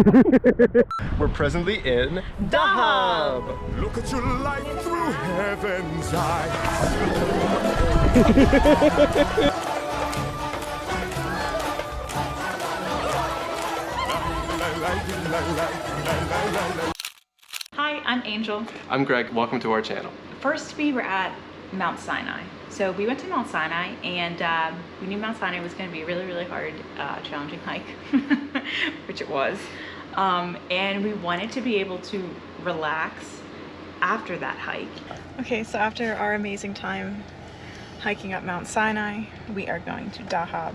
We're presently in Dahab. Look at your life through heaven's eyes. Hi, I'm Angel. I'm Greg. Welcome to our channel. First, we were at Mount Sinai. So we went to Mount Sinai, and we knew Mount Sinai was going to be a really, really hard, challenging hike, which it was. And we wanted to be able to relax after that hike. Okay, so after our amazing time hiking up Mount Sinai, we are going to Dahab,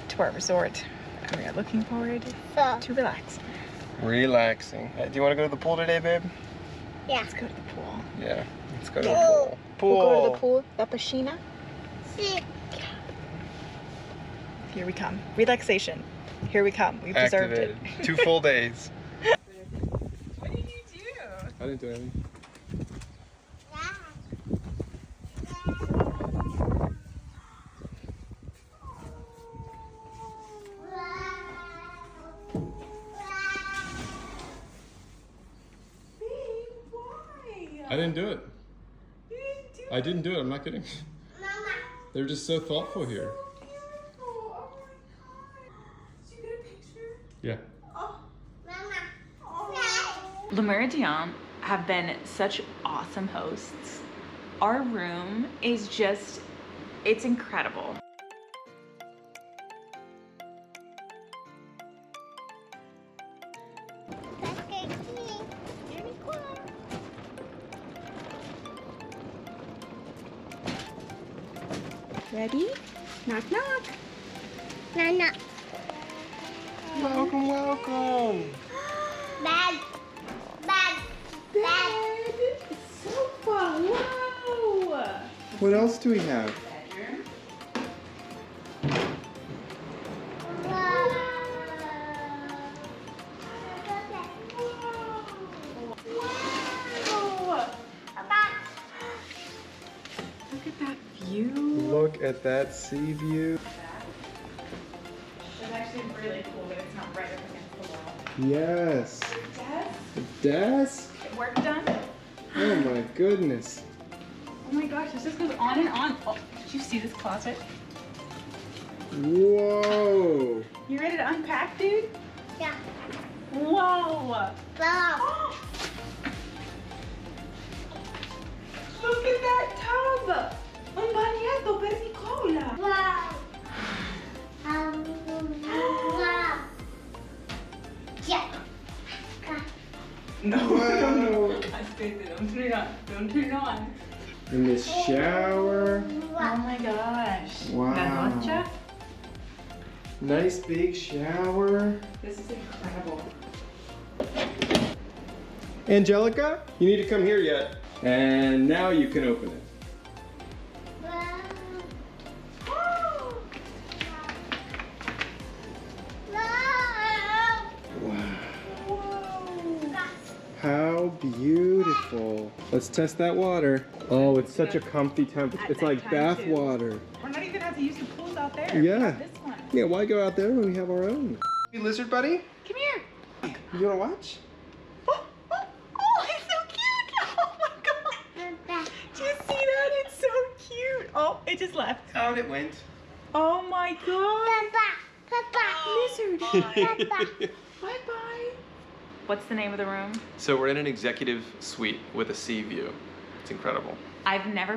to our resort, and we are looking forward to relaxing. Relaxing. Hey, do you want to go to the pool today, babe? Yeah. Let's go to the pool. Yeah, let's go to the pool. We'll go to the pool, the piscina. See. Here we come. Relaxation. Here we come. We've deserved it. 2 full days. What did you do? I didn't do anything. I didn't do it. I didn't do it. I'm not kidding. Mama. They're just so thoughtful here. Yeah. Le Meridien have been such awesome hosts. Our room is just, it's incredible. Ready? Knock, knock. Nana. Welcome, welcome. Bed. Bed. Bed. Sofa, wow. What else do we have? Bedroom. Wow. Look at that view. Look at that sea view. It's actually really cool that it's not right up against the wall. Yes. Desk. The desk. Work done. Oh my goodness. Oh my gosh, this just goes on and on. Oh, did you see this closet? Whoa. You ready to unpack, dude? Yeah. Whoa. Go. Look at that tub. Un bagnetto per Nicola. Wow. Wow. Yeah. No. Whoa. I stayed there. Don't turn it on. Don't turn it on. In this shower. Oh my gosh. Wow. La noche. Nice big shower. This is incredible. Angelica, you need to come here yet. And now you can open it. How beautiful. Let's test that water. Oh, it's such a comfy temperature. It's like bath water. We're not even have to use the pools out there. Yeah. This one. Yeah, why go out there when we have our own? Hey, lizard buddy, Come here. you wanna watch? Oh, it's so cute. Oh my god. Do you see that? It's so cute. Oh, it just left. Out it went. Oh my god. Papa. Lizard. Papa. Bye-bye. What's the name of the room? So we're in an executive suite with a sea view. It's incredible. I've never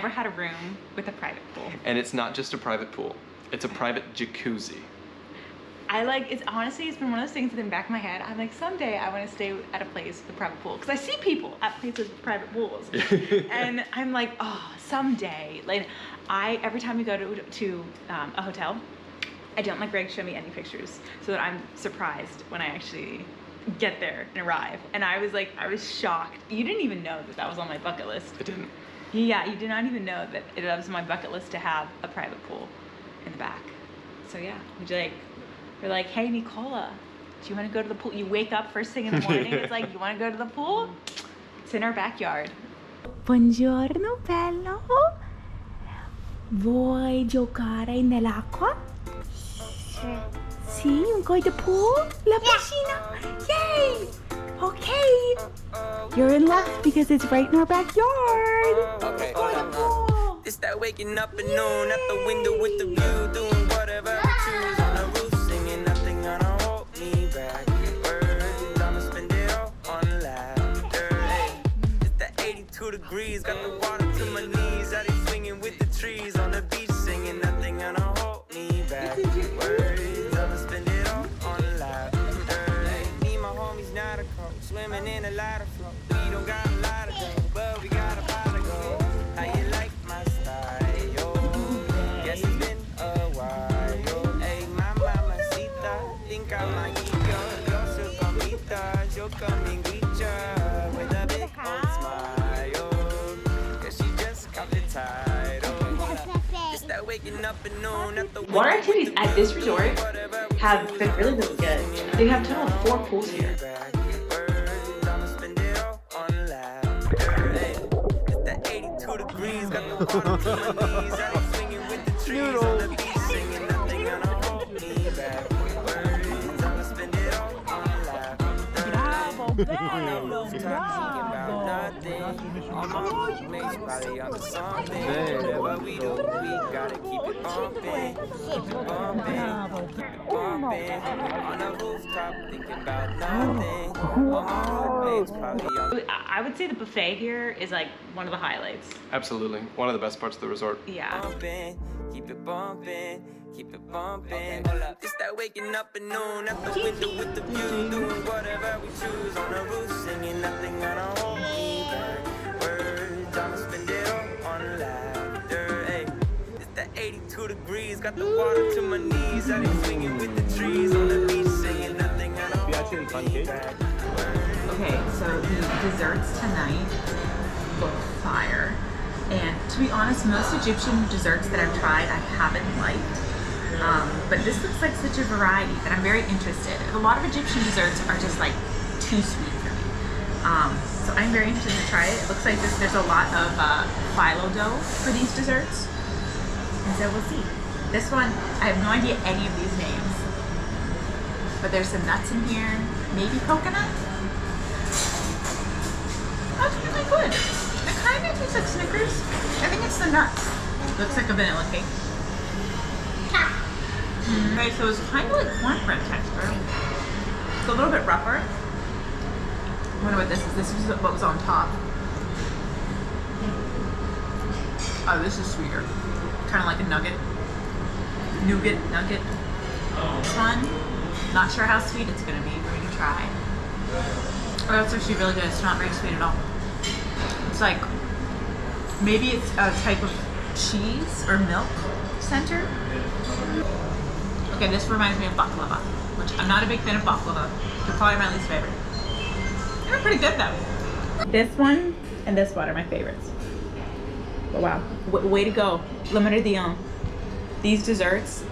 had a room with a private pool. And it's not just a private pool. It's a private jacuzzi. It's honestly, it's been one of those things in the back of my head. I'm like, someday I want to stay at a place with a private pool. Because I see people at places with private pools. And I'm like, oh, someday. Like, every time we go to a hotel, I don't let Greg show me any pictures so that I'm surprised when I actually get there and arrive. And I was shocked. You didn't even know that was on my bucket list. I didn't. Yeah, you did not even know that it was on my bucket list to have a private pool in the back. So yeah, we're like, hey Nicola, do you want to go to the pool? You wake up first thing in the morning, it's like, you want to go to the pool? It's in our backyard. Buongiorno bello. Vuoi giocare nell'acqua? Sì. see? You want to go to the pool? La piscina? Yay! Okay. You're in luck because it's right in our backyard. Okay, Go to the pool. it's that waking up at noon at the window with the view, doing whatever I choose on the roof, singing nothing gonna hold me back. Words, I'ma spend it all on laughter. Hey, it's that 82 degrees, got the water to my knees, out here swinging with the trees on the beach, singing nothing gonna hold me back. Words, I'ma spend it all on laughter. Hey, me and my homies not a coach, swimming in a lot of flow. We don't got a lot of dough, but we got a pot to go. How you like my style, yo? Yes, it's been a while, yo. Hey, my mamacita, think I might eat yo su comita, yo come and greet ya with a big old smile, yo. Yeah, she just got the title. It's that waking up at noon at the Water activities at this resort have been really, really good. They have a total of 4 pools here. I would say the buffet here is like one of the highlights. Absolutely. One of the best parts of the resort. Yeah. Keep it bumping, keep it bumping. It's that waking up at noon at the window with the view, doing whatever we choose on the roof, singing nothing gonna hold me back. Words, I'ma spend it all on laughter. Hey, it's that 82 degrees, got the water to my knees, out here swinging with the trees on the beach, singing nothing gonna hold me back. Okay, so the desserts tonight look fire. And to be honest, most Egyptian desserts that I've tried, I haven't liked. But this looks like such a variety that I'm very interested. A lot of Egyptian desserts are just like too sweet for me. So I'm very interested to try it. It looks like there's a lot of phyllo dough for these desserts. And so we'll see. This one, I have no idea any of these names. But there's some nuts in here, maybe coconut. That's really good. It kind of tastes like Snickers. I think it's the nuts. Looks like a vanilla cake. Okay, so it's kind of like cornbread texture. It's a little bit rougher. I wonder what this is. This is what was on top. Oh, this is sweeter. Kind of like a nugget. Nougat nugget. This one, not sure how sweet it's gonna be. We're gonna try. Oh, that's actually really good. It's not very sweet at all. It's like, maybe it's a type of cheese or milk center. Okay, this reminds me of baklava, which I'm not a big fan of baklava. They're probably my least favorite. They're pretty good though. This one and this one are my favorites. But wow, way to go. Le Meridien. These desserts,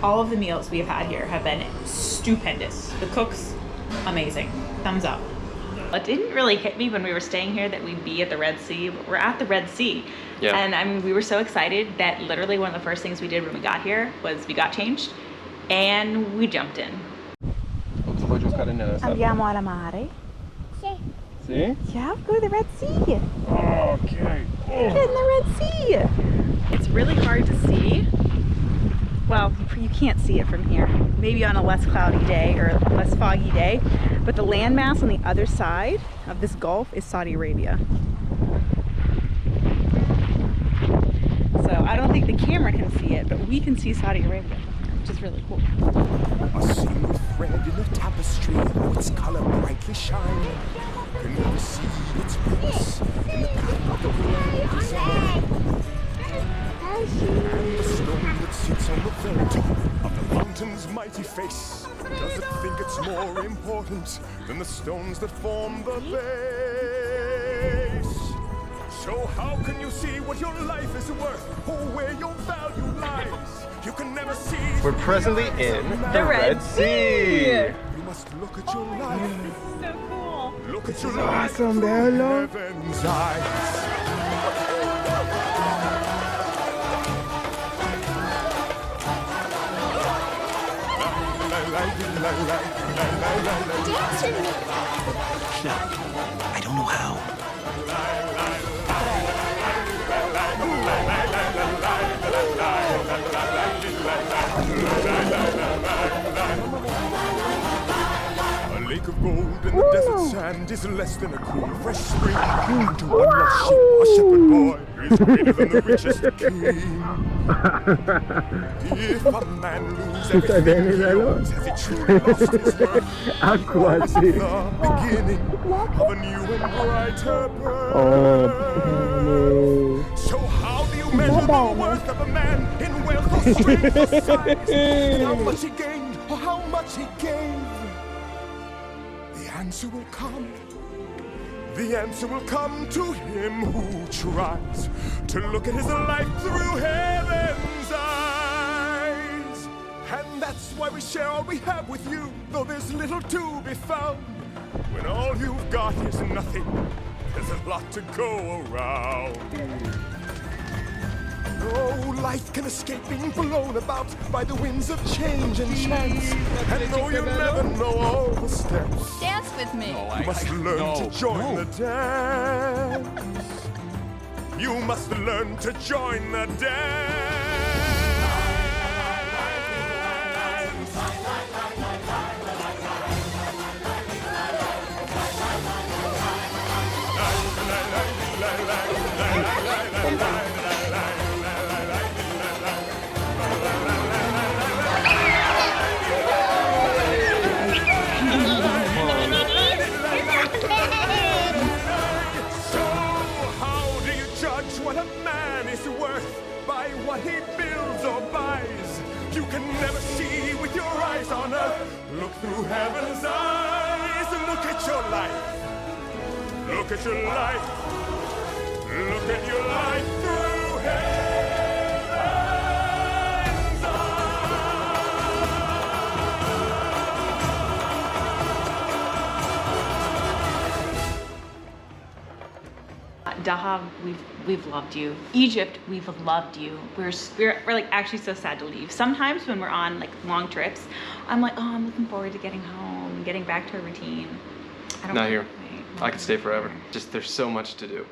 all of the meals we have had here have been stupendous. The cooks, amazing. Thumbs up. It didn't really hit me when we were staying here that we'd be at the Red Sea. We're at the Red Sea. Yeah. And I mean, we were so excited that literally one of the first things we did when we got here was we got changed and we jumped in. Andiamo alla mare. See? Yeah, go to the Red Sea. Okay. Get in the Red Sea. It's really hard to see. Well, you can't see it from here. Maybe on a less cloudy day or a less foggy day. But the landmass on the other side of this gulf is Saudi Arabia. So I don't think the camera can see it, but we can see Saudi Arabia, which is really cool. A single thread in the tapestry, oh, its color brightly shine. Can never see its purpose in the pattern of the grand design. And the stone that sits on the very top of the mountain's mighty face, does it think it's more important than the stones that form the base? So how can you see what your life is worth, or where your value lies? You can never see. We're presently in the Red Sea. You must look at your life. This is so cool. Look at your awesome, life man. through heaven's eyes. Dance with me. I don't know how. A lake of gold in the desert sand is less than a cool, fresh spring. To one lost sheep, a shepherd boy is greater than the richest king. If a man loses everything he owns, has he truly lost his worth? Aqua, The beginning of a new and brighter birth. So how do you measure the worth of a man in wealth or strength or size? In how much he gained or how much he gave? The answer will come. The answer will come to him who tries to look at his life through heaven's eyes. And that's why we share all we have with you, though there's little to be found. When all you've got is nothing, there's a lot to go around. No life can escape being blown about by the winds of change and chance. And though you never know all the steps, Dance with me. you must learn to join the dance. You must learn to join the dance. What a man is worth by what he builds or buys. You can never see with your eyes on earth. Look through heaven's eyes. Look at your life. Look at your life. Look at your life through heaven's eyes. Dahab, we've loved you. Egypt, we've loved you. We're like actually so sad to leave. Sometimes when we're on like long trips, I'm like, oh, I'm looking forward to getting home, getting back to a routine. I don't Not wanna here. wait. I could stay forever. Just there's so much to do.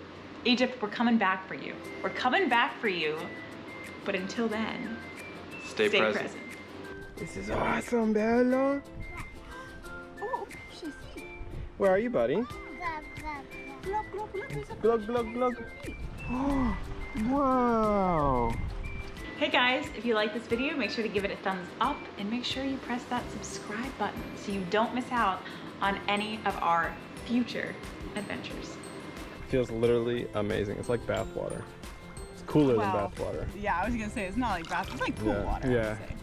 Egypt, we're coming back for you. We're coming back for you. But until then, Stay present. This is awesome, Bella. Oh, she's Where are you, buddy? Glug, glug, glug. Oh, wow. Hey guys, if you like this video, make sure to give it a thumbs up and make sure you press that subscribe button so you don't miss out on any of our future adventures. Feels literally amazing. It's like bath water. It's cooler Wow. than bath water. Yeah, I was gonna say it's not like bath, it's like pool water. I would Yeah. say.